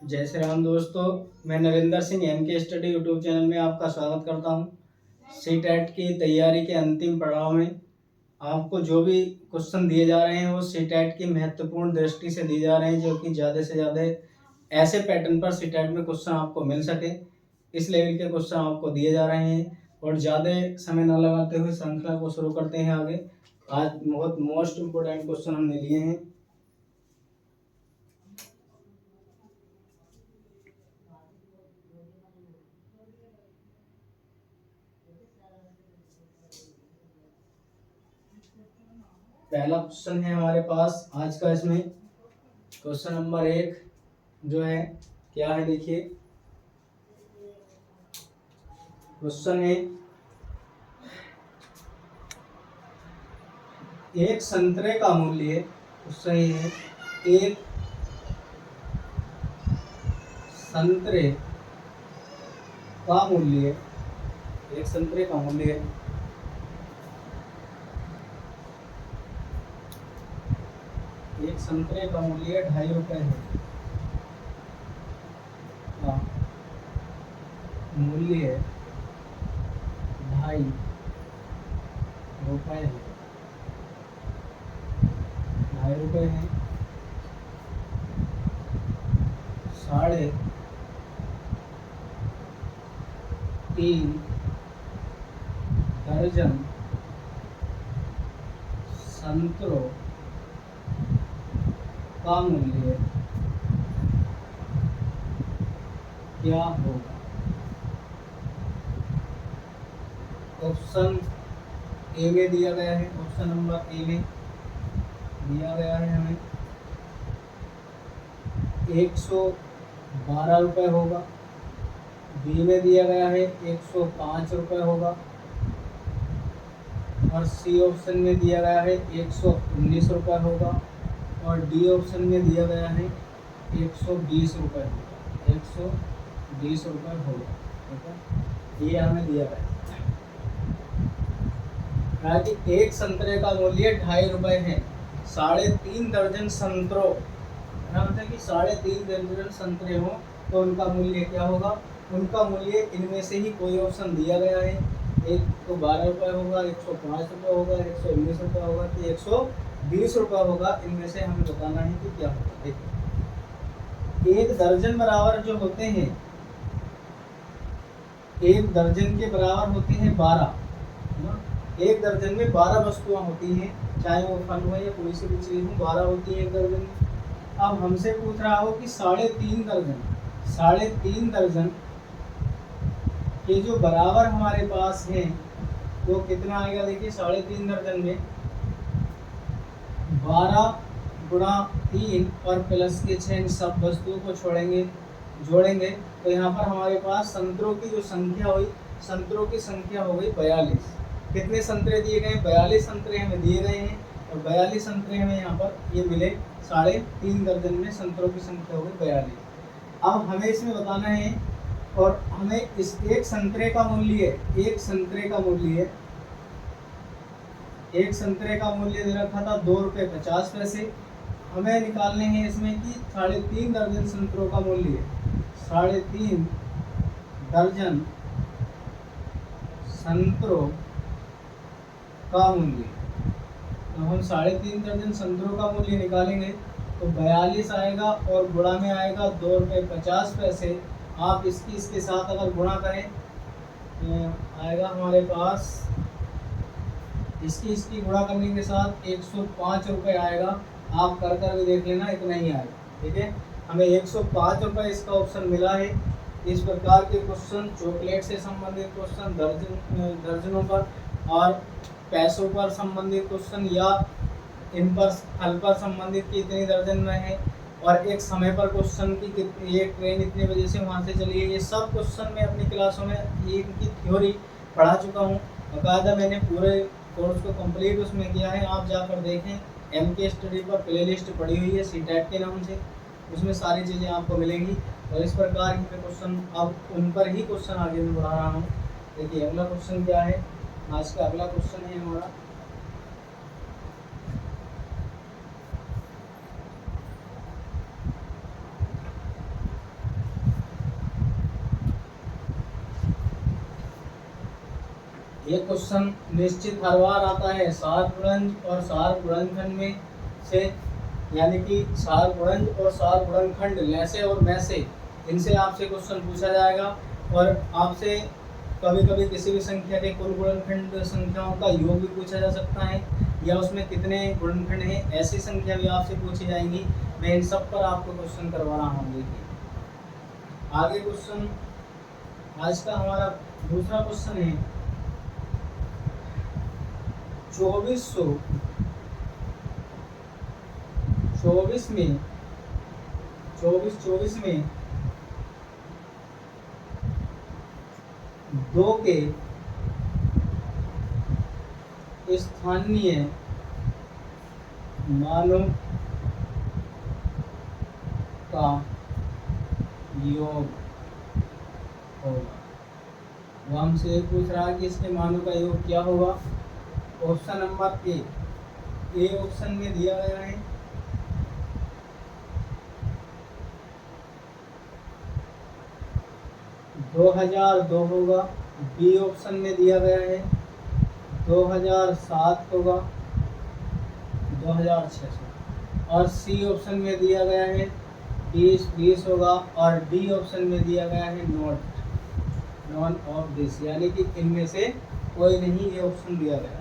जय श्री राम दोस्तों, मैं Narendra Singh MK study YouTube channel में आपका स्वागत करता हूं। सीटेट की तैयारी के अंतिम पड़ाव में आपको जो भी क्वेश्चन दिए जा रहे हैं वो सीटेट की महत्वपूर्ण दृष्टि से दिए जा रहे हैं, जो कि ज़्यादा से ज़्यादा ऐसे पैटर्न पर सीटेट में क्वेश्चन आपको मिल सके, इस लेवल के क्वेश्चन आपको दिए जा रहे हैं। और ज़्यादा समय न लगाते हुए श्रृंखला को शुरू करते हैं आगे। आज बहुत मोस्ट इम्पोर्टेंट क्वेश्चन हमने लिए हैं। पहला क्वेश्चन है हमारे पास आज का, इसमें क्वेश्चन नंबर 1 जो है क्या है, देखिए क्वेश्चन है एक संतरे का मूल्य, क्वेश्चन ये है एक संतरे का मूल्य, एक संतरे का मूल्य एक संतरे का मूल्य 2.5 रुपये है। मूल्य 2.5 रुपये है, 2.5 रुपये है। 3.5 दर्जन संतरों का मूल्य क्या होगा? ऑप्शन ए में दिया गया है, ऑप्शन नंबर ए में दिया गया है हमें 112 रुपये होगा। बी में दिया गया है 105 रुपये होगा। और सी ऑप्शन में दिया गया है 119 रुपये होगा। और डी ऑप्शन में दिया गया है 120 रुपये होगा, 120 रुपये होगा। ठीक है, ये हमें दिया गया है कि एक संतरे का मूल्य 2.5 रुपये है। 3.5 दर्जन संतरों, मतलब कि 3.5 दर्जन संतरे हो तो उनका मूल्य क्या होगा? उनका मूल्य इनमें से ही कोई ऑप्शन दिया गया है। एक तो 12 रुपये होगा, 105 रुपये होगा, 119 रुपये होगा कि 120 रुपये होगा। इनमें से हमें बताना है कि क्या होगा। देखिए, एक दर्जन बराबर जो होते हैं, एक दर्जन के बराबर होते हैं 12। एक दर्जन में 12 वस्तुएं होती हैं, चाहे वो फल हो या कोई सी भी चीज हो, 12 होती है एक दर्जन में। अब हमसे पूछ रहा हो कि 3.5 दर्जन, 3.5 दर्जन के जो बराबर हमारे पास हैं वो कितना आएगा? देखिए, 3.5 दर्जन में 12 गुणा 3 और प्लस के 6 सब वस्तुओं को जोड़ेंगे तो यहाँ पर हमारे पास संतरों की जो संख्या हुई, संतरों की संख्या हो गई 42। कितने संतरे दिए गए? 42 संतरे हमें दिए गए हैं। और 42 संतरे हमें यहाँ पर ये मिले। 3.5 दर्जन में संतरों की संख्या हो गई 42। अब हमें इसमें बताना है, और हमें इस एक संतरे का मूल्य एक संतरे का मूल्य दे रखा था 2.50 रुपये। हमें निकालने हैं इसमें कि 3.5 दर्जन संतरों का मूल्य, 3.5 दर्जन संतरों का मूल्य। तो हम 3.5 दर्जन संतरों का मूल्य निकालेंगे तो 42 आएगा और गुणा में आएगा 2.50 रुपये। आप इसके साथ अगर गुणा करें तो आएगा हमारे पास, इसकी गुणा करने के साथ 105 रुपये आएगा। आप कर भी देख लेना, इतना ही आएगा। ठीक है, हमें 105 रुपये इसका ऑप्शन मिला है। इस प्रकार के क्वेश्चन, चॉकलेट से संबंधित क्वेश्चन दर्जनों पर और पैसों पर संबंधित क्वेश्चन, या इन पर फल पर संबंधित कि इतनी दर्जन में है, और एक समय पर क्वेश्चन की ये ट्रेन इतने बजे से वहाँ से चली है, ये सब क्वेश्चन मैं अपनी क्लासों में ये इनकी थ्योरी पढ़ा चुका हूँ। बाकायदा मैंने पूरे कोर्स को कंप्लीट उसमें किया है। आप जाकर देखें, एमके स्टडी पर प्लेलिस्ट पड़ी हुई है सीटेट के नाम से, उसमें सारी चीज़ें आपको मिलेंगी। और इस प्रकार के क्वेश्चन, अब उन पर ही क्वेश्चन आगे मैं बढ़ा रहा हूँ। देखिए, अगला क्वेश्चन क्या है? आज का अगला क्वेश्चन है हमारा ये क्वेश्चन निश्चित हर बार आता है सार और सार गुणनखंड में से, यानी कि सार गुणज और सार गुणनखंड लैसे और मैसे, इनसे आपसे क्वेश्चन पूछा जाएगा। और आपसे कभी कभी किसी भी संख्या के कुल गुणनखंड संख्याओं का योग भी पूछा जा सकता है, या उसमें कितने गुणनखंड हैं, ऐसी संख्या भी आपसे पूछी जाएंगी। मैं इन सब पर आपको क्वेश्चन करवा रहा हूँ। देखिए आगे क्वेश्चन, आज का हमारा दूसरा क्वेश्चन है 2424 में 2 के स्थानीय मानों का योग होगा। वो हमसे पूछ रहा है कि इसके मानों का योग क्या होगा। ऑप्शन नंबर ए ऑप्शन में दिया गया है 2002 होगा, बी ऑप्शन में दिया गया है 2007 होगा 2600, और सी ऑप्शन में दिया गया है 20 होगा, और डी ऑप्शन में दिया गया है नॉन ऑफ दिस, यानी कि इनमें से कोई नहीं, ये ऑप्शन दिया गया।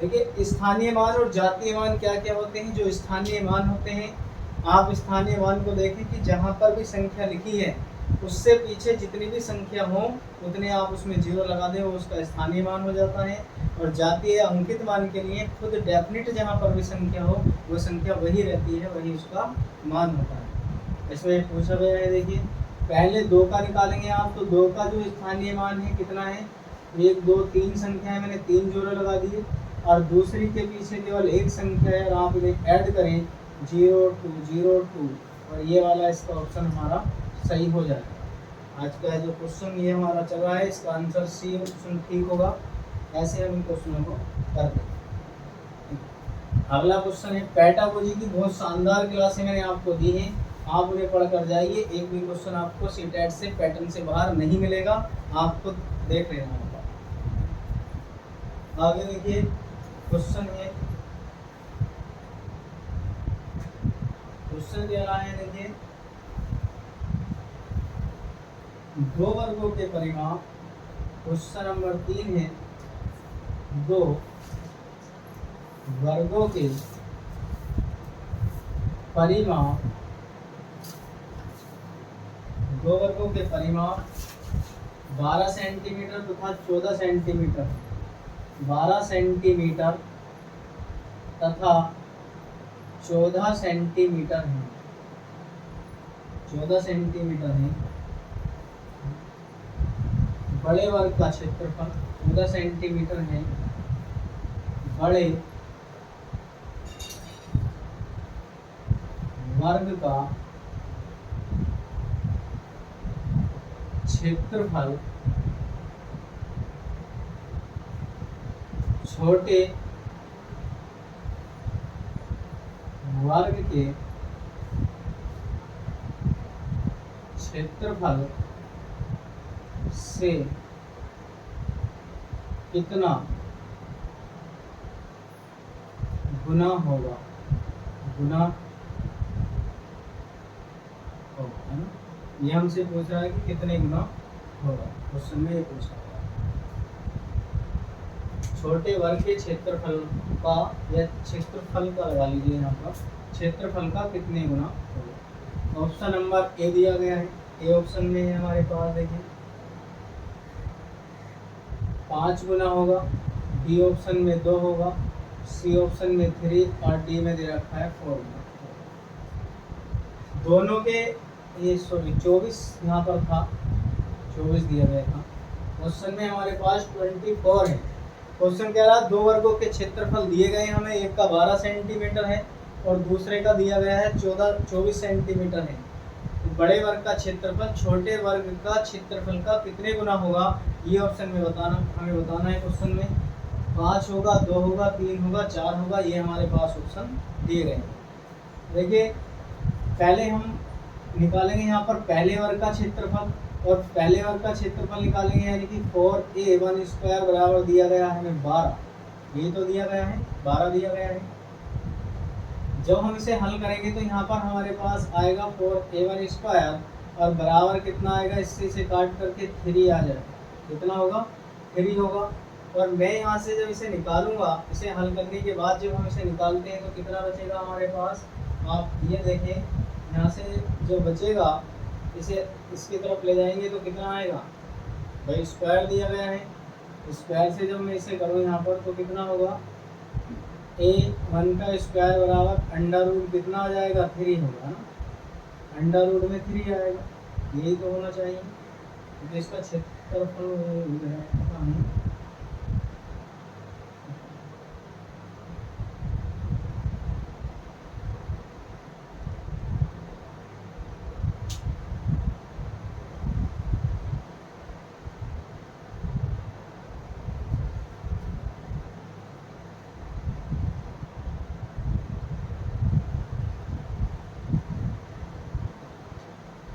देखिए स्थानीय मान और जातीय मान क्या क्या होते हैं। जो स्थानीय मान होते हैं, आप स्थानीय मान को देखें कि जहाँ पर भी संख्या लिखी है उससे पीछे जितनी भी संख्या हो उतने आप उसमें 0 लगा दें, वो उसका स्थानीय मान हो जाता है। और जातीय अंकित मान के लिए खुद डेफिनेट जहाँ पर भी संख्या हो वो संख्या वही रहती है, वही उसका मान होता है। इसमें पूछा गया है, देखिए पहले 2 का निकालेंगे आप, तो 2 का जो स्थानीय मान है कितना है, 1 2 3 संख्या है, मैंने 3 जोड़े लगा दिए, और दूसरी के पीछे केवल एक संख्या है, और आप इन्हें ऐड करें 0 2 0 2, और ये वाला इसका ऑप्शन हमारा सही हो जाएगा। आज का जो क्वेश्चन ये हमारा चल रहा है, इसका आंसर सी ऑप्शन ठीक होगा। ऐसे हम इन क्वेश्चनों को करते हैं। अगला क्वेश्चन है पैटागोजी की बहुत शानदार क्लासें मैंने आपको दी हैं, आप उन्हें पढ़ कर जाइए। एक भी क्वेश्चन आपको सीटेट से पैटर्न से बाहर नहीं मिलेगा, आप खुद देख लेना होगा। आगे देखिए क्वेश्चन है, क्वेश्चन दे रहा है, देखिए 2 वर्गों के परिमाप, क्वेश्चन नंबर 3 है 2 वर्गों के परिमाप, 2 वर्गों के परिमाप 12 सेंटीमीटर तथा 14 सेंटीमीटर, 12 सेंटीमीटर तथा 14 सेंटीमीटर है, 14 सेंटीमीटर है। बड़े वर्ग का क्षेत्रफल 14 सेंटीमीटर है, बड़े वर्ग का क्षेत्रफल छोटे वर्ग के क्षेत्रफल से कितना गुना होगा, गुना होगा, है ना। ये हमसे पूछ रहा है कि कितने गुना होगा, क्वेश्चन में ये पूछा है। छोटे वर्ग के क्षेत्रफल का, या क्षेत्रफल का लगा लीजिए यहाँ पर, क्षेत्रफल का कितने गुना होगा। ऑप्शन नंबर ए दिया गया है, ए ऑप्शन में है हमारे पास, देखिए 5 गुना होगा, बी ऑप्शन में 2 होगा, सी ऑप्शन में 3, और डी में दे रखा है 4 गुना। दोनों के ये 24 यहाँ पर था, 24 दिया गया था। क्वेश्चन में हमारे पास 24 है। क्वेश्चन कह रहा है 2 वर्गों के क्षेत्रफल दिए गए हमें, एक का 12 सेंटीमीटर है और दूसरे का दिया गया है 24 सेंटीमीटर है। तो बड़े वर्ग का क्षेत्रफल छोटे वर्ग का क्षेत्रफल का कितने गुना होगा, ये ऑप्शन में हमें बताना है। क्वेश्चन में 5 होगा, 2 होगा, 3 होगा, 4 होगा, ये हमारे पास ऑप्शन दिए गए हैं। देखिए पहले हम निकालेंगे यहाँ पर पहले वर्ग का क्षेत्रफल, और पहले वर्ग का क्षेत्रफल निकालेंगे, यानी कि 4a1² बराबर दिया गया है हमें 12, ये तो दिया गया है 12 दिया गया है। जब हम इसे हल करेंगे तो यहाँ पर हमारे पास आएगा 4a1² और बराबर कितना आएगा, इससे इसे काट करके 3 आ जाए, कितना होगा 3 होगा। और मैं यहाँ से जब इसे निकालूंगा, इसे हल करने के बाद जब हम इसे निकालते हैं तो कितना बचेगा हमारे पास, आप ये देखें यहाँ से जो बचेगा इसे इसकी तरफ ले जाएंगे तो कितना आएगा भाई, स्क्वायर दिया गया है, स्क्वायर से जब मैं इसे करूँ यहाँ पर तो कितना होगा, a1 का स्क्वायर बराबर अंडर रूट कितना आ जाएगा 3 होगा ना, अंडर रूट में 3 आएगा, यही तो होना चाहिए। तो इसका क्षेत्रफल पता नहीं,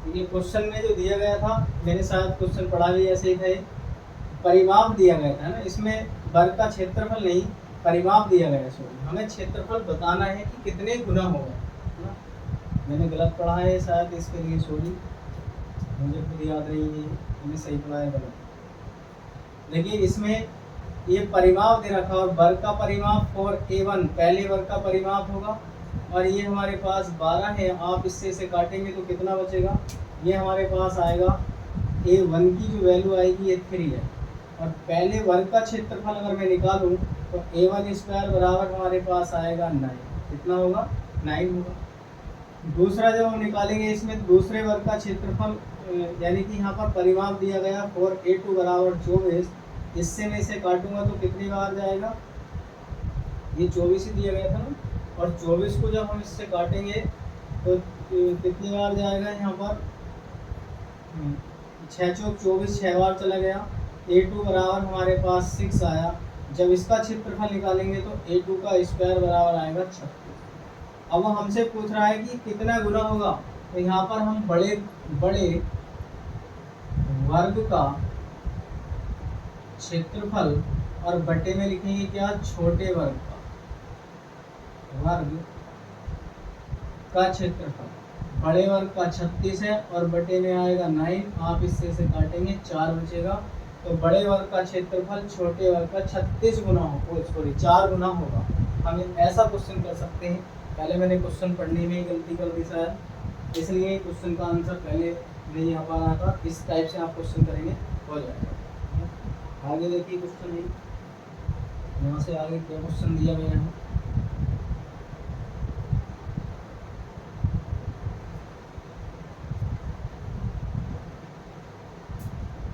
ये क्वेश्चन में जो दिया गया था, मैंने शायद क्वेश्चन पढ़ा भी ऐसे ही था, परिमाप दिया गया था ना, इसमें वर्ग का क्षेत्रफल नहीं परिमाप दिया गया है। सॉरी, हमें क्षेत्रफल बताना है कि कितने गुना होगा ना, मैंने गलत पढ़ा है शायद, इसके लिए सॉरी, मुझे खुद याद नहीं है मैंने सही पढ़ा है गलत। देखिए इसमें ये परिमाप दे रखा, और वर्ग का परिमाप 4a1 पहले वर्ग का परिमाप होगा, और ये हमारे पास 12 है, आप इससे इसे काटेंगे तो कितना बचेगा, ये हमारे पास आएगा a1 की जो वैल्यू आएगी ये 3 है, और पहले वर्ग का क्षेत्रफल अगर मैं निकालूं तो a1² बराबर हमारे पास आएगा 9, कितना होगा 9 होगा। दूसरा जब हम निकालेंगे इसमें दूसरे वर्ग का क्षेत्रफल, यानी कि यहाँ पर परिमाप दिया गया 4a2 बराबर 24, इससे मैं इसे काटूंगा तो कितनी बार जाएगा, ये 24 ही दिया गया था ना, और 24 को जब हम इससे काटेंगे तो कितनी बार जाएगा यहाँ पर, 6 चौक 24, 6 बार चला गया, a2 बराबर हमारे पास 6 आया। जब इसका क्षेत्रफल निकालेंगे तो a2 का स्क्वायर बराबर आएगा 36। अब वो हमसे पूछ रहा है कि कितना गुना होगा, तो यहाँ पर हम बड़े वर्ग का क्षेत्रफल और बटे में लिखेंगे क्या, छोटे वर्ग का क्षेत्रफल। बड़े वर्ग का 36 है और बटे में आएगा 9, आप इससे से काटेंगे 4 बचेगा, तो बड़े वर्ग का क्षेत्रफल छोटे वर्ग का 36 गुना हो, सॉरी 4 गुना होगा। हम ऐसा क्वेश्चन कर सकते हैं, पहले मैंने क्वेश्चन पढ़ने में ही गलती कर दी शायद, इसलिए क्वेश्चन का आंसर पहले नहीं आ पा रहा था। इस टाइप से आप क्वेश्चन करेंगे हो जाएगा। आगे देखिए क्वेश्चन है, यहाँ से आगे क्या क्वेश्चन दिया गया है।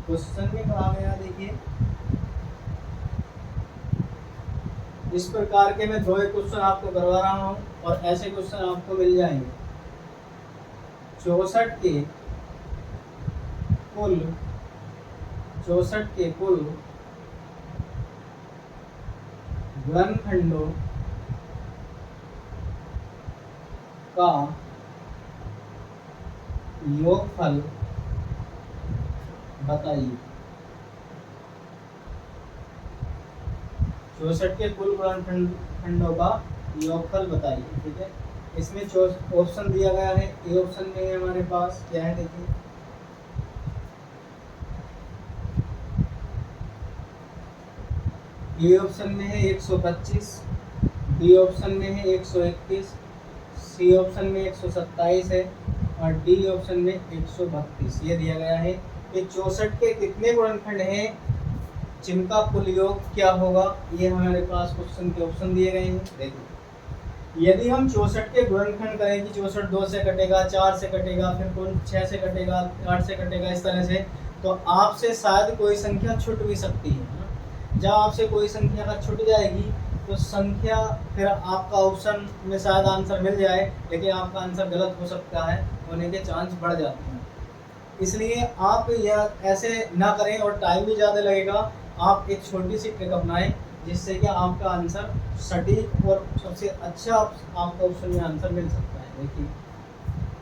क्वेश्चन में कहा गया, देखिए इस प्रकार के मैं 2 क्वेश्चन आपको करवा रहा हूँ और ऐसे क्वेश्चन आपको मिल जाएंगे। 64 के कुल गुणनखंडों का योगफल बताइए। 64 के कुल गुणनखंडों का योगफल बताइए, ठीक है। इसमें ऑप्शन दिया गया है, ए ऑप्शन में है हमारे पास क्या है, देखिए ए ऑप्शन में है 125, बी ऑप्शन में है 121, सी ऑप्शन में 127 है और डी ऑप्शन में 132। ये दिया गया है कि 64 के कितने गुणनखंड हैं जिनका कुल योग क्या होगा। ये हमारे पास क्वेश्चन के ऑप्शन दिए गए हैं। देखिए यदि हम 64 के गुणनखंड करें कि 64 2 से कटेगा, 4 से कटेगा, फिर कुल 6 से कटेगा, 8 से कटेगा, इस तरह से, तो आपसे शायद कोई संख्या छूट भी सकती है। जब आपसे कोई संख्या अगर छूट जाएगी तो संख्या फिर आपका ऑप्शन में शायद आंसर मिल जाए, लेकिन आपका आंसर गलत हो सकता है, होने के चांस बढ़ जाते हैं। इसलिए आप यह ऐसे ना करें और टाइम भी ज़्यादा लगेगा। आप एक छोटी सी ट्रिक अपनाएं जिससे कि आपका आंसर सटीक और सबसे अच्छा आपका ऑप्शन में आंसर मिल सकता है। देखिए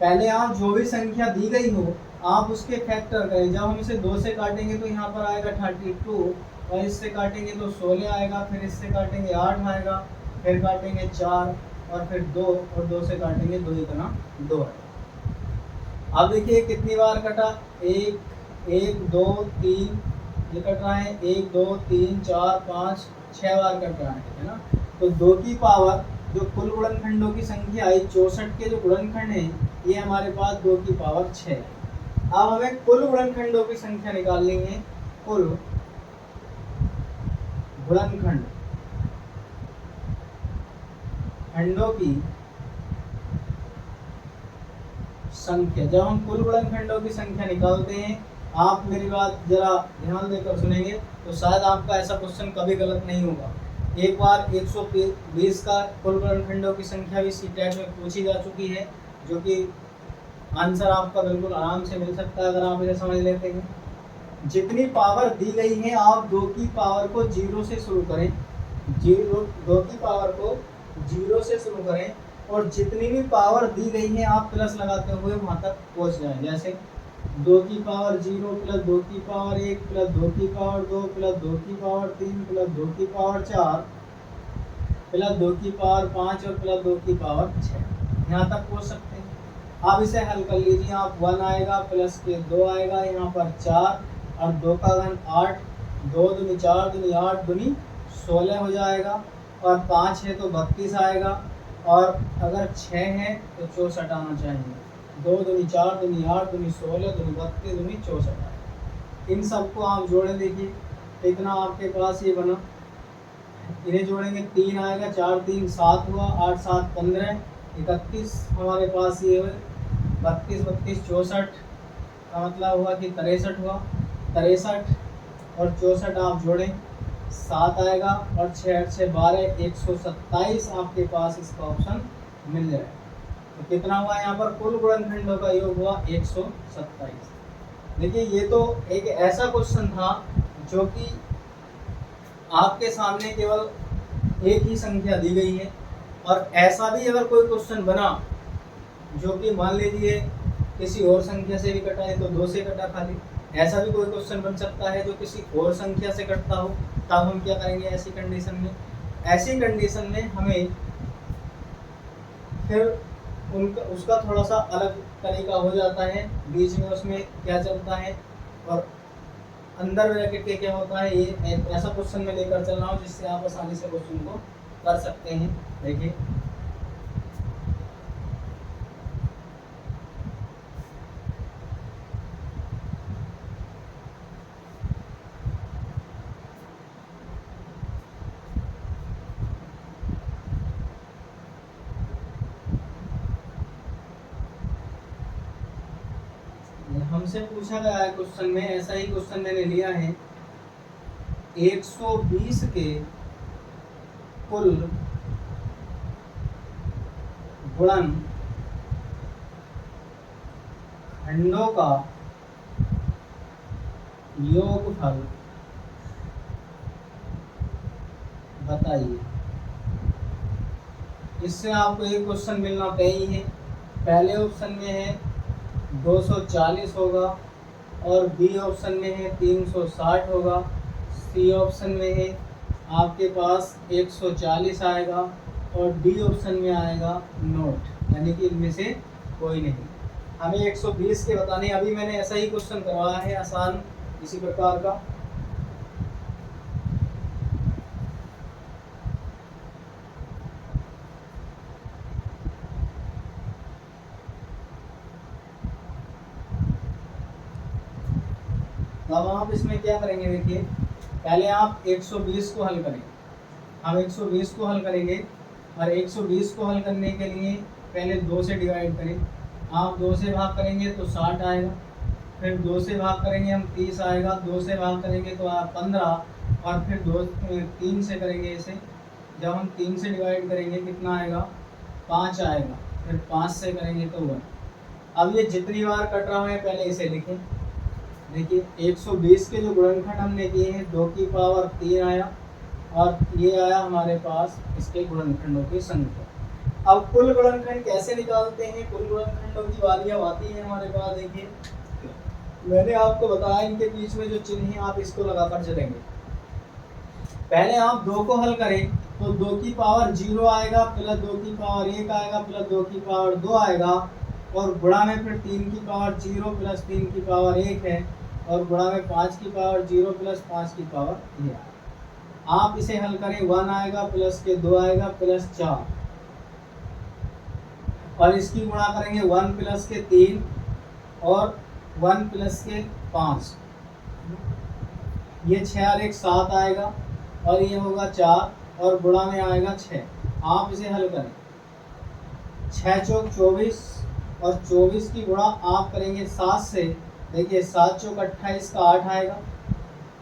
पहले आप जो भी संख्या दी गई हो आप उसके फैक्टर करें। जब हम इसे 2 से काटेंगे तो यहाँ पर आएगा 32, और इससे काटेंगे तो 16 आएगा, फिर इससे काटेंगे 8 आएगा, फिर काटेंगे 4, और फिर 2, और 2 से काटेंगे 2 इतना 2 आएगा। अब देखिए कितनी बार कटा, 1 1 2 3 ये कट रहा है, 1 2 3 4 5 6 बार कट रहा है ना। तो 2 की पावर जो कुल गुणनखंडों की संख्या आई 64 के जो गुणनखंड है ये हमारे पास 2 की पावर 6 है। अब हमें कुल गुणनखंडों की संख्या निकालनी है, कुल गुणनखंड खंडों की संख्या। जब हम कुल गुणनखंडों की संख्या निकालते हैं, आप मेरी बात जरा ध्यान देकर सुनेंगे तो शायद आपका ऐसा क्वेश्चन कभी गलत नहीं होगा। एक बार 120 का कुल गुणनखंडों की संख्या भी सीटेट में पूछी जा चुकी है, जो कि आंसर आपका बिल्कुल आराम से मिल सकता है अगर आप इसे समझ लेते हैं। जितनी पावर दी गई है आप 2 की पावर को 0 से शुरू करें, 2 की पावर को 0 से शुरू करें, और जितनी भी पावर दी गई है आप प्लस लगाते हुए वहां तक पहुंच जाएं। जैसे 2 की पावर 0 प्लस 2 की पावर 1 प्लस 2 की पावर 2 प्लस 2 की पावर 3 प्लस 2 की पावर 4 प्लस 2 की पावर 5 और प्लस 2 की पावर 6, यहाँ तक पहुंच सकते हैं। आप इसे हल कर लीजिए, आप 1 आएगा प्लस के 2 आएगा, यहाँ पर 4 और 2 का घन 8, 2 दूनी 4 दूनी 8 दूनी 16 हो जाएगा, और 5 है तो 32 आएगा, और अगर 6 है तो 64 आना चाहिए। 2 दूनी 4 दूनी 8 दूनी 16 दूनी 32 दूनी 64 आएगा। इन सबको आप जोड़े, देखिए इतना आपके पास ये बना। इन्हें जोड़ेंगे 3 आएगा, 4 3 7 हुआ, 8 7 15 31 हमारे पास ये 32 32 64 का मतलब हुआ कि 63 हुआ। 63 और 64 आप जोड़ें 7 आएगा, और 6 8 6 12 127 आपके पास इसका ऑप्शन मिल जाएगा। तो कितना हुआ यहाँ पर, कुल गुणनखंडों का योग हुआ 127। देखिए ये तो एक ऐसा क्वेश्चन था जो कि आपके सामने केवल एक ही संख्या दी गई है, और ऐसा भी अगर कोई क्वेश्चन बना जो कि मान लीजिए किसी और संख्या से भी कटा है तो 2 से कटा खाली, ऐसा भी कोई क्वेश्चन बन सकता है जो किसी और संख्या से कटता हो, तब हम क्या करेंगे ऐसी कंडीशन में। ऐसी कंडीशन में हमें फिर उसका थोड़ा सा अलग तरीका हो जाता है, बीच में उसमें क्या चलता है और अंदर ब्रैकेट के क्या होता है, ये ऐसा क्वेश्चन में लेकर चल रहा हूँ जिससे आप आसानी से क्वेश्चन को कर सकते हैं। देखिए हमसे पूछा गया है क्वेश्चन में, ऐसा ही क्वेश्चन मैंने लिया है, 120 के कुल गुणन खंडों का योगफल बताइए। इससे आपको एक क्वेश्चन मिलना तय ही है। पहले ऑप्शन में है 240 होगा, और बी ऑप्शन में है 360 होगा, सी ऑप्शन में है आपके पास 140 आएगा, और डी ऑप्शन में आएगा नोट, यानी कि इनमें से कोई नहीं। हमें 120 के बताने, अभी मैंने ऐसा ही क्वेश्चन करवाया है आसान इसी प्रकार का। अब आप इसमें क्या करेंगे, देखिए पहले आप 120 को हल करें। हम 120 को हल करेंगे, और 120 को हल करने के लिए पहले 2 से डिवाइड करें। आप 2 से भाग करेंगे तो 60 आएगा, फिर 2 से भाग करेंगे हम 30 आएगा, 2 से भाग करेंगे तो आप 15, और फिर 3 से करेंगे इसे। जब हम 3 से डिवाइड करेंगे कितना आएगा, 5 आएगा, फिर 5 से करेंगे तो 1। अब ये जितनी बार कट रहा है पहले इसे लिखें। देखिए 120 के जो गुणनखंड हमने किए हैं 2 की पावर 3 आया, और ये आया हमारे पास इसके गुणनखंडों की संख्या। अब कुल गुणनखंड कैसे निकालते हैं? कुल गुणनखंडों की बारी अब आती है हमारे पास। देखिए मैंने आपको बताया इनके बीच में जो चिन्ह है आप इसको लगाकर चलेंगे। पहले आप 2 को हल करें तो 2 की पावर 0 आएगा, प्लस 2 की पावर 1 आएगा, प्लस 2 की पावर 2 आएगा, और गुणा में फिर 3 की पावर 0 प्लस 3 की पावर 1 है, और गुणा में 5 की पावर 0 प्लस 5 की पावर 1। आप इसे हल करें 1 आएगा, प्लस के 2 आएगा, प्लस 4, और इसकी गुणा करेंगे 1 प्लस के 3 और 1 प्लस के 5, ये 6 और 1 7 आएगा, और ये होगा 4, और गुणा में आएगा 6। आप इसे हल करें 6 चौक 24, और 24 की गुणा आप करेंगे 7 से। देखिए 7 चौक 28 का 8 आएगा,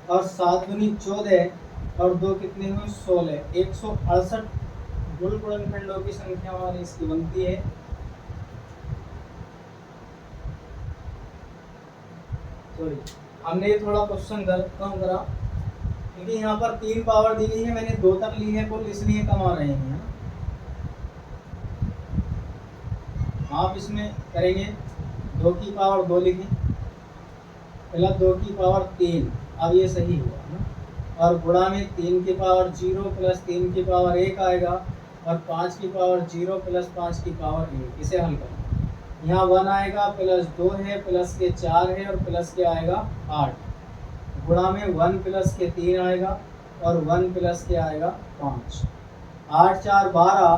और 7 दूनी 14, और 2 कितने हुए 16। 168 कुल गुणनखंडों की संख्या हमारी इसकी बनती है। सॉरी, हमने ये थोड़ा क्वेश्चन कम करा क्योंकि यहाँ पर 3 पावर दी गई है, मैंने 2 तक ली है कुल, इसलिए कम आ रहे हैं। आप इसमें करेंगे 2 की पावर 2 लिखें, प्लस 2 की पावर 3, अब ये सही हुआ ना, और गुणा में 3 की पावर 0 प्लस 3 की पावर 1 आएगा, और 5 की पावर 0 प्लस 5 की पावर 1। इसे हल करें, यहाँ 1 आएगा, प्लस 2 है, प्लस के 4 है, और प्लस के आएगा 8, गुणा में 1 प्लस के 3 आएगा, और 1 प्लस के आएगा 5। 8 4 12,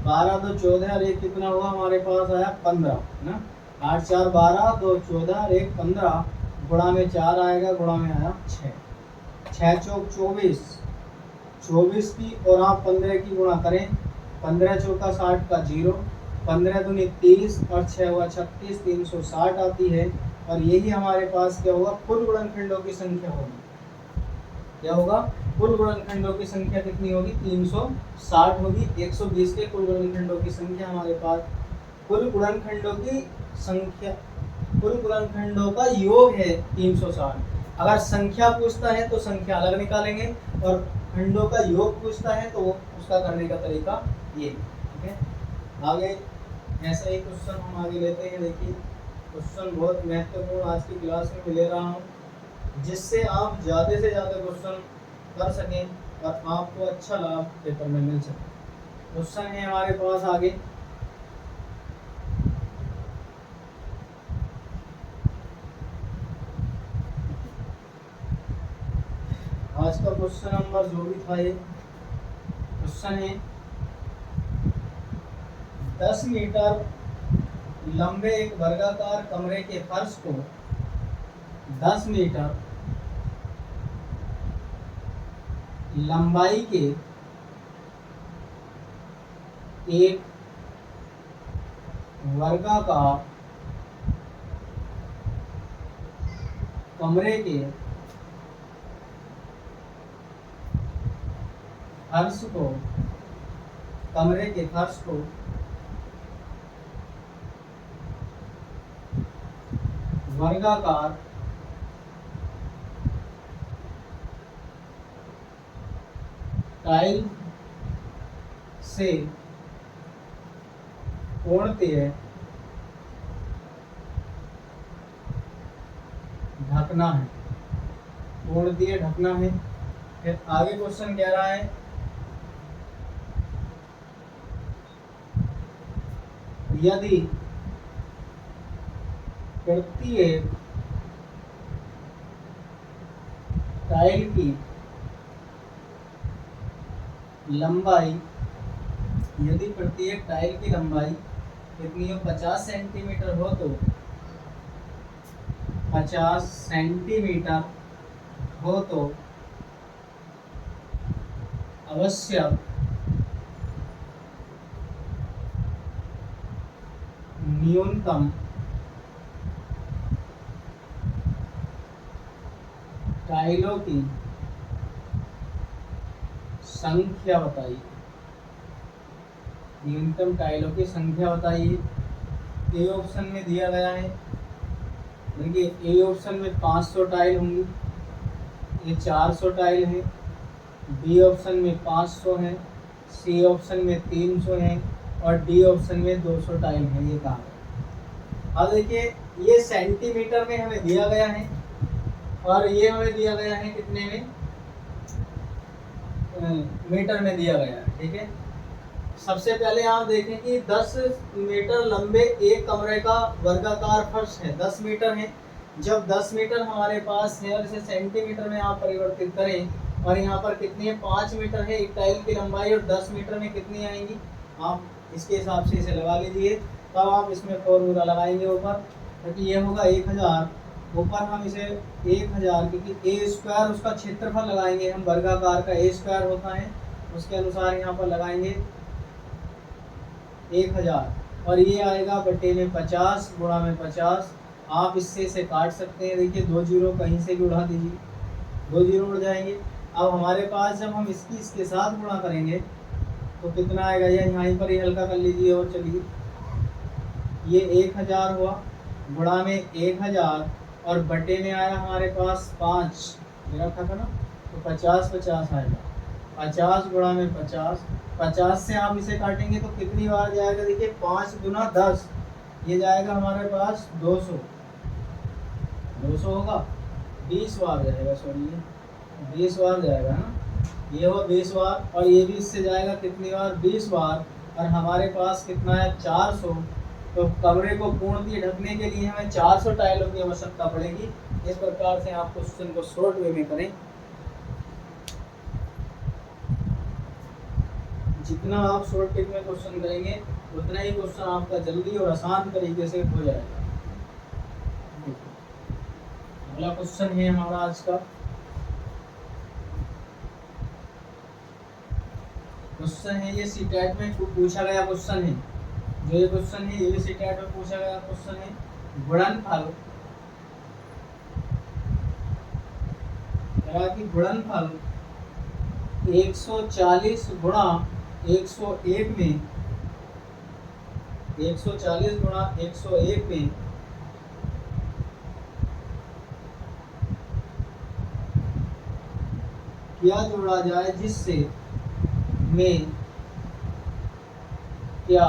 12 2 14, और 1 कितना हुआ हमारे पास आया 15 ना। 8 4 12, 2 14, और 1 15, गुणा में 4 आएगा, गुणा में आया 6। 6 चौक 24, 24 की और आप 15 की गुणा करें, 15 चौका 60 का 0, 15 दूनी 30, और 6 हुआ 36, 360 आती है। और यही हमारे पास क्या होगा, कुल गुणनखंडों की संख्या होगी। क्या होगा, कुल गुणनखंडों की संख्या कितनी होगी, 360 होगी। 120 के कुल गुणनखंडों की संख्या हमारे पास, कुल गुणनखंडों की संख्या, कुल गुणनखंडों का योग है 360। अगर संख्या पूछता है तो संख्या अलग निकालेंगे, और खंडों का योग पूछता है तो उसका करने का तरीका ये। ठीक है, आगे ऐसा ही क्वेश्चन हम आगे लेते हैं। देखिए क्वेश्चन बहुत महत्वपूर्ण आज की क्लास में ले रहा हूँ, जिससे आप ज़्यादा से ज़्यादा क्वेश्चन कर सकें और आपको अच्छा लाभ पेपर में मिल सके। क्वेश्चन है हमारे पास आगे, आज का क्वेश्चन नंबर जो भी था, ये क्वेश्चन है 10 मीटर लंबे एक वर्गाकार कमरे के फर्श को 10 मीटर लंबाई के एक वर्गाकार कमरे के फर्श को, कमरे के फर्श को वर्गाकार टाइल से पूर्णतः ढकना है, पूर्णतः ढकना है। फिर आगे क्वेश्चन कह रहा है, यदि प्रत्येक टाइल की लंबाई, यदि प्रत्येक टाइल की लंबाई कितनी हो, 50 सेंटीमीटर हो, तो 50 सेंटीमीटर हो तो अवश्य न्यूनतम टाइलों की संख्या बताइए। न्यूनतम टाइलों की संख्या बताइए। ए ऑप्शन में दिया गया है, देखिए ए ऑप्शन में 500 टाइल होंगी, ये 400 टाइल है। बी ऑप्शन में 500 है, सी ऑप्शन में 300 है, और डी ऑप्शन में 200 टाइल है, ये कहा गया। अब देखिए ये सेंटीमीटर में हमें दिया गया है और ये हमें दिया गया है कितने में, मीटर में दिया गया है, ठीक है। सबसे पहले आप देखें कि 10 मीटर लंबे एक कमरे का वर्गाकार फर्श है, 10 मीटर है। जब 10 मीटर हमारे पास है और इसे सेंटीमीटर में आप परिवर्तित करें और यहाँ पर कितनी है, 5 मीटर है एक टाइल की लंबाई और 10 मीटर में कितनी आएंगी, आप इसके हिसाब से इसे लगा लीजिए। तब आप इसमें फॉर्मूला लगाएंगे ऊपर, क्योंकि ये होगा 1000, ऊपर हम इसे 1000 क्योंकि ए स्क्वायर उसका क्षेत्रफल लगाएंगे हम, वर्गाकार का ए स्क्वायर होता है, उसके अनुसार यहाँ पर लगाएंगे 1000 और ये आएगा बटे में 50 गुणा में 50। आप इससे इसे काट सकते हैं, देखिए 2 जीरो कहीं से भी उड़ा दीजिए, 2 जीरो उड़ जाएंगे। अब हमारे पास जब हम इसके साथ गुणा करेंगे तो कितना आएगा, ये यहाँ पर ही हल्का कर लीजिए और चलिए, ये 1000 हुआ गुणा में 1000 और बटे में आया हमारे पास 5, मेरा था ना, तो 50 आएगा, 50 गुणा में 50, 50 से आप इसे काटेंगे तो कितनी बार जाएगा, देखिए 5 गुना 10, ये जाएगा हमारे पास 200 होगा, 20 बार जाएगा, सॉरी 20 बार जाएगा ना, ये हुआ 20 बार और ये भी इससे जाएगा कितनी बार, 20 बार। और हमारे पास कितना है 400, तो कमरे को पूर्णतः ढकने के लिए हमें 400 टाइलों की आवश्यकता पड़ेगी। इस प्रकार से आप क्वेश्चन को शॉर्ट वे में करें, जितना आप शॉर्ट ट्रिक में क्वेश्चन करेंगे उतना ही क्वेश्चन आपका जल्दी और आसान तरीके से हो जाएगा। अगला क्वेश्चन है हमारा आज का क्वेश्चन है, ये सीटेट में पूछा गया क्वेश्चन है, जो ये क्वेश्चन है ये सीटेट में पूछा गया क्वेश्चन है। गुणनफल कि गुणनफल 140 गुणा 101 में, 140 गुणा 101 में क्या जोड़ा जाए जिससे में क्या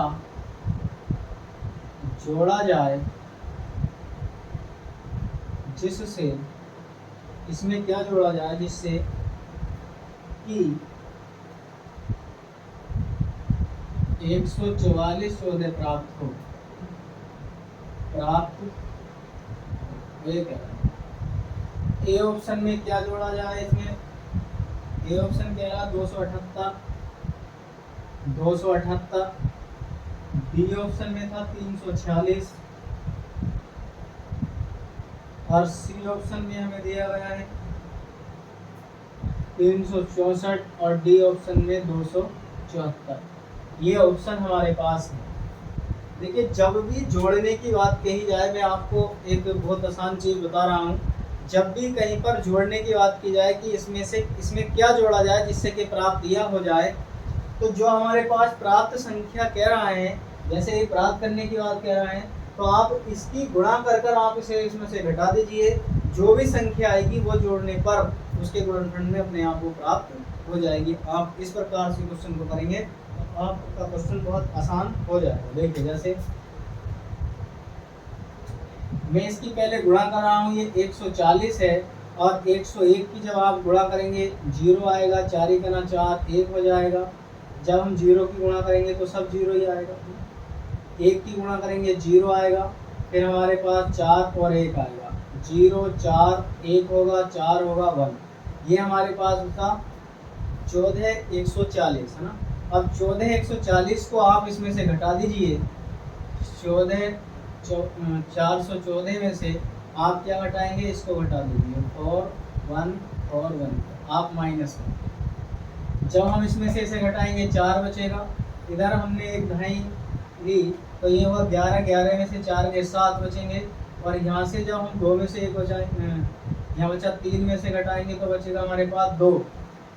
जोड़ा जाए जिससे, इसमें क्या जोड़ा जाए जिससे कि 144 चौदह प्राप्त हो, ए ऑप्शन में क्या जोड़ा जाए, इसमें ए ऑप्शन कह रहा 278, बी ऑप्शन में था 346 और सी ऑप्शन में हमें दिया गया है 364 और डी ऑप्शन में 274। ये ऑप्शन हमारे पास है। देखिए जब भी जोड़ने की बात कही जाए, मैं आपको एक बहुत आसान चीज़ बता रहा हूँ, जब भी कहीं पर जोड़ने की बात की जाए कि इसमें क्या जोड़ा जाए जिससे कि प्राप्त यह हो जाए, तो जो हमारे पास प्राप्त संख्या कह रहा है, जैसे ये प्राप्त करने की बात कह रहा है, तो आप इसकी गुणा कर आप इसे इसमें से घटा दीजिए, जो भी संख्या आएगी वो जोड़ने पर उसके गुणनफल में अपने आप वो प्राप्त हो जाएगी। आप इस प्रकार से क्वेश्चन को करेंगे तो आपका क्वेश्चन बहुत आसान हो जाएगा। देखिए जैसे मैं इसकी पहले गुणा कर रहा हूँ, ये 140 है और 101 की जब आप गुणा करेंगे 0 आएगा, 4 ही करना 4, 1 हो जाएगा। जब हम 0 की गुणा करेंगे तो सब 0 ही आएगा, 1 की गुणा करेंगे 0 आएगा, फिर हमारे पास 4 और 1 आएगा, 0 4 1 होगा, 4 होगा 1। ये हमारे पास था 14 140 है ना। अब 14 140 को आप इसमें से घटा दीजिए, 414 में से आप क्या घटाएंगे, इसको घटा दीजिए, और 1 आप माइनस करें। जब हम इसमें से इसे घटाएंगे 4 बचेगा, इधर हमने एक ढाई ली तो ये हुआ 11, 11 में से 4 के 7 बचेंगे, और यहाँ से जब हम 2 में से 1 बचाएंगे, यहाँ बचा 3 में से घटाएंगे तो बचेगा हमारे पास 2,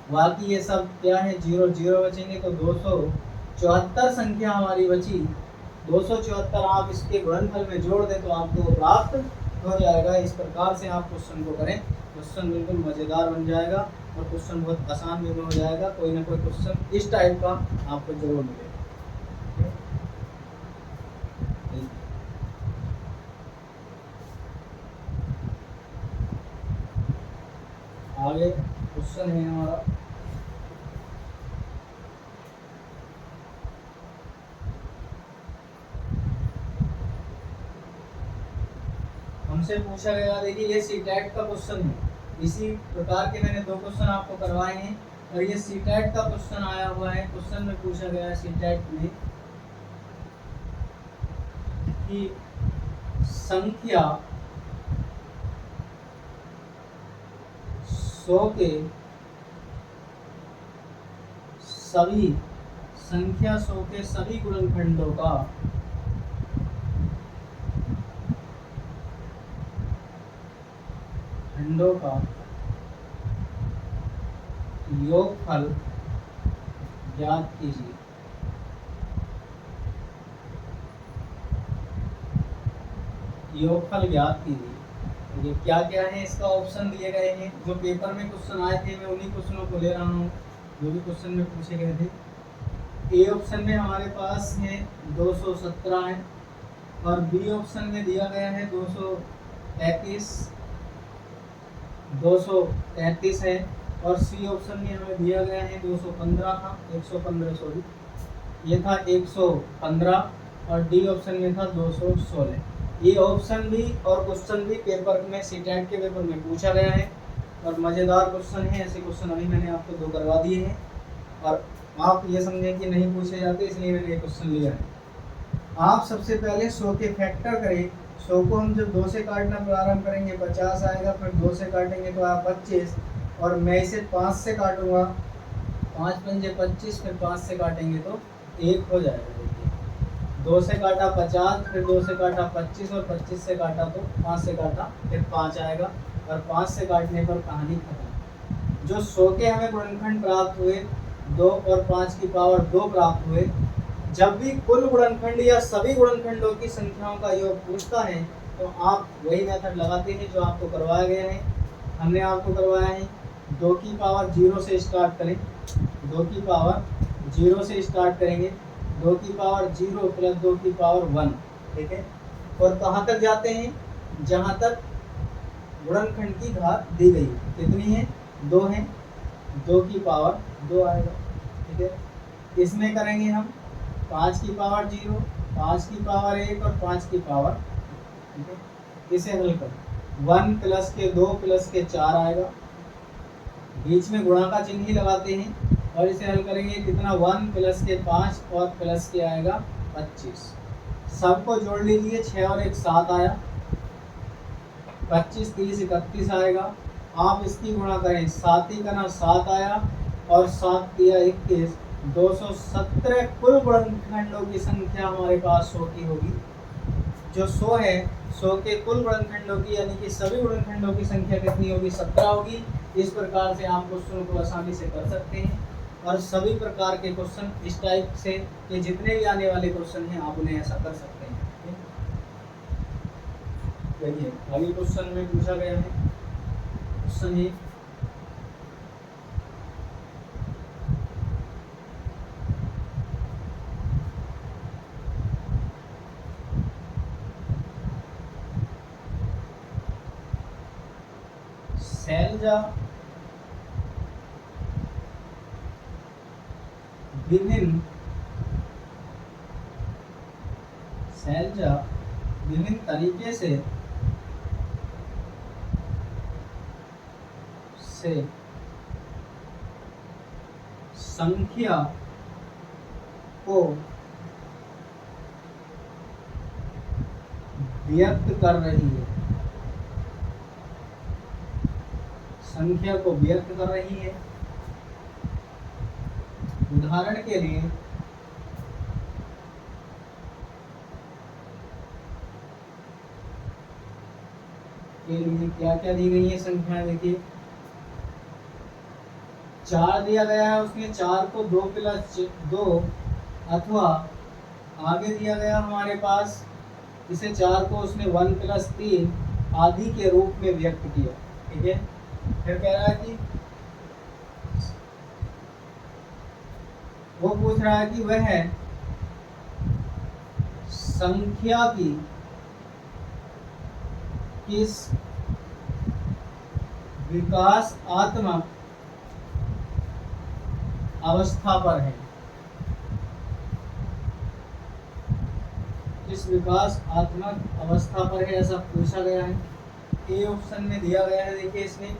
बाकी ये सब क्या है 0 0 बचेंगे, तो 274 संख्या हमारी बची। 274 आप इसके गुणनफल में जोड़ दें तो आपको प्राप्त हो जाएगा। इस प्रकार से आप क्वेश्चन को करें, क्वेश्चन बिल्कुल मज़ेदार बन जाएगा और क्वेश्चन बहुत आसान भी हो जाएगा। कोई ना कोई क्वेश्चन इस टाइप का आपको जरूर मिलेगा। आगे क्वेश्चन है हमारा, हमसे पूछा गया, देखिए ये सीटेट का क्वेश्चन है। इसी प्रकार के मैंने 2 क्वेश्चन आपको करवाए हैं और ये सीटेट का क्वेश्चन आया हुआ है। क्वेश्चन में पूछा गया है सीटेट में कि संख्या 100 के सभी गुणनखंडों का योगफल ज्ञात कीजिए। योगफल ज्ञात कीजिए। ये क्या क्या है, इसका ऑप्शन दिए गए हैं। जो पेपर में क्वेश्चन आए थे मैं उन्हीं क्वेश्चनों को ले रहा हूँ जो भी क्वेश्चन में पूछे गए थे। ए ऑप्शन में हमारे पास है 217 है और बी ऑप्शन में दिया गया है 233 है और सी ऑप्शन में हमें दिया गया है 215 था, 115 सॉरी, ये था 115 और डी ऑप्शन में था 216। ये ऑप्शन भी और क्वेश्चन भी पेपर में सीटेट के पेपर में पूछा गया है और मज़ेदार क्वेश्चन है। ऐसे क्वेश्चन अभी मैंने आपको 2 करवा दिए हैं और आप ये समझें कि नहीं पूछे जाते, इसलिए मैंने ये क्वेश्चन लिया है। आप सबसे पहले 100 के फैक्टर करें। 100 को हम जब 2 से काटना प्रारंभ करेंगे 50 आएगा, फिर 2 से काटेंगे तो आया 25 और मैं इसे 5 से काटूंगा, 5 पंजे 25, फिर 5 से काटेंगे तो 1 हो जाएगा। देखिए 2 से काटा 50, फिर 2 से काटा 25 और 25 से काटा तो 5 से काटा फिर 5 आएगा और 5 से काटने पर कहानी खत्म। जो 100 के हमें गुणनखंड प्राप्त हुए 2 और 5 की पावर 2 प्राप्त हुए। जब भी कुल गुणनखंड या सभी गुणनखंडों की संख्याओं का योग पूछता है तो आप वही मेथड लगाते हैं जो आपको करवाया गया है। हमने आपको करवाया है 2 की पावर 0 से स्टार्ट करें, 2 की पावर 0 से स्टार्ट करेंगे, 2 की पावर 0 प्लस 2 की पावर 1, ठीक है। और कहाँ तक जाते हैं, जहाँ तक गुणनखंड की घात दी गई है। कितनी है, 2 है, 2 की पावर 2 आएगा, ठीक है। इसमें करेंगे हम 5 की पावर 0, 5 की पावर 1 और 5 की पावर, ठीक है। इसे हल कर 1 प्लस के 2 प्लस के 4 आएगा, बीच में गुणा का चिन्ह ही लगाते हैं और इसे हल करेंगे कितना, 1 प्लस के 5 और प्लस के आएगा 25। सबको जोड़ लीजिए, 6 और 1 7 आया, 25 30 31 आएगा। आप इसकी गुणा करें, 7 ही करना 7 आया और 7 दिया 21, 217 कुल गुणनखंडों की संख्या हमारे पास 100 की होगी। जो 100 है, 100 के कुल गुणनखंडों की यानी कि सभी गुणनखंडों की संख्या कितनी होगी, 17 होगी। इस प्रकार से आप क्वेश्चन को आसानी से कर सकते हैं और सभी प्रकार के क्वेश्चन इस टाइप से के जितने भी आने वाले क्वेश्चन हैं आप उन्हें ऐसा कर सकते हैं। देखिए अगले क्वेश्चन में पूछा गया है, क्वेश्चन है शैलजा विभिन्न तरीके से संख्या को व्यक्त कर रही है, संख्या को व्यक्त कर रही है। उदाहरण के लिए क्या क्या दी गई है संख्या, देखिए 4 दिया गया है, उसने 4 को 2 प्लस 2 अथवा आगे दिया गया हमारे पास इसे 4 को उसने 1 प्लस 3 आदि के रूप में व्यक्त किया, ठीक है। फिर कह रहा है कि वो पूछ रहा है कि वह संख्या की किस विकासात्मक अवस्था पर है। इस विकासात्मक अवस्था पर है ऐसा पूछा गया है। ए ऑप्शन में दिया गया है, देखिए इसमें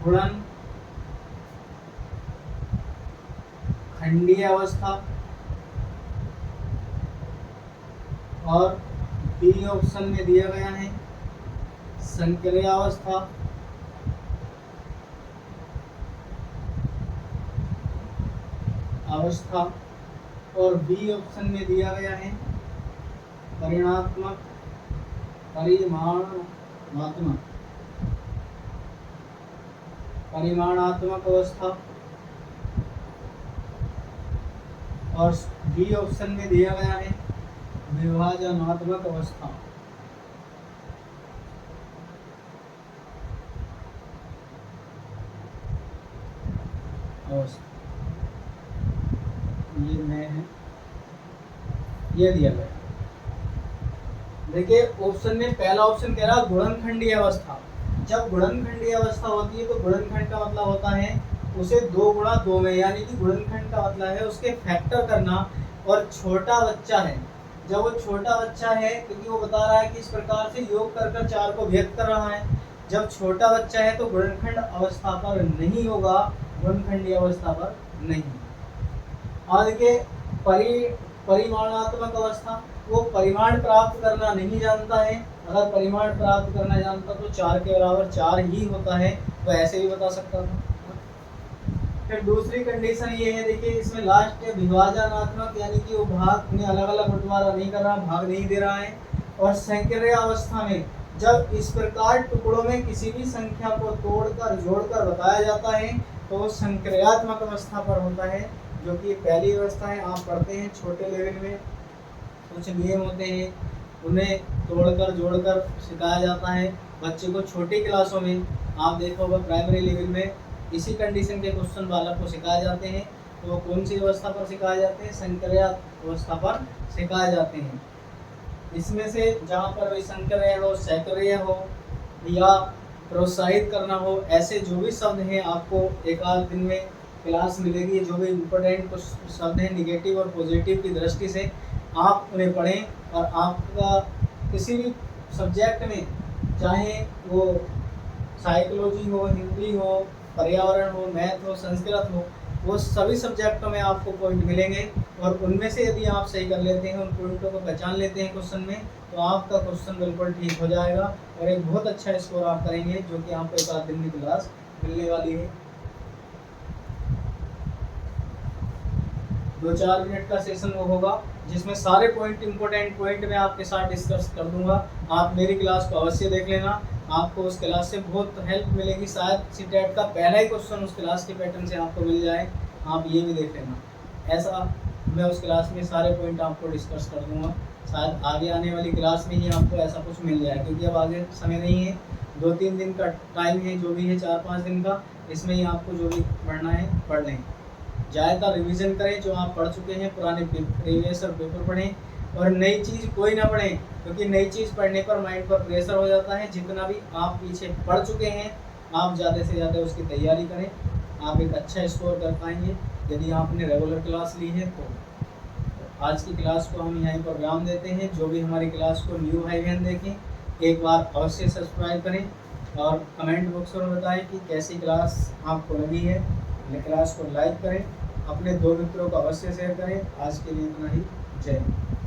गुणन खंडीय अवस्था, और बी ऑप्शन में दिया गया है संक्रिय अवस्था, और बी ऑप्शन में दिया गया है परिमाणात्मक अवस्था, और बी ऑप्शन में दिया गया है विभाजनात्मक अवस्था। ये नए हैं, ये दिया गया। देखिए ऑप्शन में पहला ऑप्शन कह रहा गुणनखंडीय अवस्था। जब गुणनखंडीय अवस्था होती है तो गुणनखंड का मतलब होता है उसे 2 गुणा 2 में, यानी कि गुणनखंड का मतलब है उसके फैक्टर करना। और छोटा बच्चा है, जब वो छोटा बच्चा है क्योंकि वो बता रहा है कि इस प्रकार से योग कर कर 4 को व्यक्त कर रहा है। जब छोटा बच्चा है तो गुणनखंड अवस्था पर नहीं होगा, गुणनखंडीय अवस्था पर नहीं। और देखिए परिमाणात्मक अवस्था, वो परिमाण प्राप्त करना नहीं जानता है। अगर परिमाण प्राप्त करना जानता तो 4 के बराबर 4 ही होता है, तो ऐसे भी बता सकता था। फिर दूसरी कंडीशन ये है, देखिए इसमें लास्ट है विभाजनात्मक, यानी कि वो भाग में अलग अलग बंटवारा नहीं कर रहा, भाग नहीं दे रहा है। और संक्रिय अवस्था में जब इस प्रकार टुकड़ों में किसी भी संख्या को तोड़कर जोड़कर बताया जाता है तो वो संक्रियात्मक अवस्था पर होता है, जो कि पहली अवस्था है। आप पढ़ते हैं छोटे लेवल में कुछ नियम होते हैं, उन्हें तोड़कर जोड़कर सिखाया जाता है बच्चे को। छोटी क्लासों में आप देखो होगा प्राइमरी लेवल में इसी कंडीशन के क्वेश्चन बालक को सिखाए जाते हैं। तो वो कौन सी अवस्था पर सिखाए जाते हैं? संक्रिय अवस्था पर सिखाए जाते हैं। इसमें से जहाँ पर भी संक्रिय हो, सक्रिय हो या प्रोत्साहित करना हो, ऐसे जो भी शब्द हैं आपको एक आध दिन में क्लास मिलेगी। जो भी इम्पोर्टेंट कुछ शब्द हैं निगेटिव और पॉजिटिव की दृष्टि से आप उन्हें पढ़ें। और आपका किसी भी सब्जेक्ट में, चाहे वो साइकोलॉजी हो, हिंदी हो, पर्यावरण हो, मैथ हो, संस्कृत हो, वो सभी सब्जेक्टों में आपको पॉइंट मिलेंगे। और उनमें से यदि आप सही कर लेते हैं, उन पॉइंटों को पहचान लेते हैं क्वेश्चन में, तो आपका क्वेश्चन बिल्कुल ठीक हो जाएगा और एक बहुत अच्छा स्कोर आप करेंगे, जो कि आपको एक आध दिन की क्लास मिलने वाली है। 2-4 मिनट का सेशन वो होगा जिसमें सारे पॉइंट इंपॉर्टेंट पॉइंट मैं आपके साथ डिस्कस कर दूंगा। आप मेरी क्लास को अवश्य देख लेना, आपको उस क्लास से बहुत हेल्प मिलेगी। शायद सीटेट का पहला ही क्वेश्चन उस क्लास के पैटर्न से आपको मिल जाए, आप ये भी देख लेना। ऐसा मैं उस क्लास में सारे पॉइंट आपको डिस्कस कर दूंगा। शायद आगे आने वाली क्लास में ही आपको ऐसा कुछ मिल जाए, क्योंकि अब आगे समय नहीं है, 2-3 दिन का टाइम है, जो भी है 4-5 दिन का, इसमें ही आपको जो भी पढ़ना है पढ़ लें। ज़्यादा रिवीजन करें, जो आप पढ़ चुके हैं पुराने प्रीवियस और पेपर पढ़ें, और नई चीज़ कोई ना पढ़ें, क्योंकि नई चीज़ पढ़ने पर माइंड पर प्रेशर हो जाता है। जितना भी आप पीछे पढ़ चुके हैं, आप ज़्यादा से ज़्यादा उसकी तैयारी करें, आप एक अच्छा स्कोर कर पाएंगे यदि आपने रेगुलर क्लास ली है। तो आज की क्लास को हम यहीं पर विराम देते हैं। जो भी हमारी क्लास को न्यू भाई बहन देखें, एक बार अवश्य सब्सक्राइब करें और कमेंट बॉक्स में बताएं कि कैसी क्लास आपको लगी है। क्लास को लाइक करें, अपने 2 मित्रों को अवश्य शेयर करें। आज के लिए इतना ही, जय हिंद।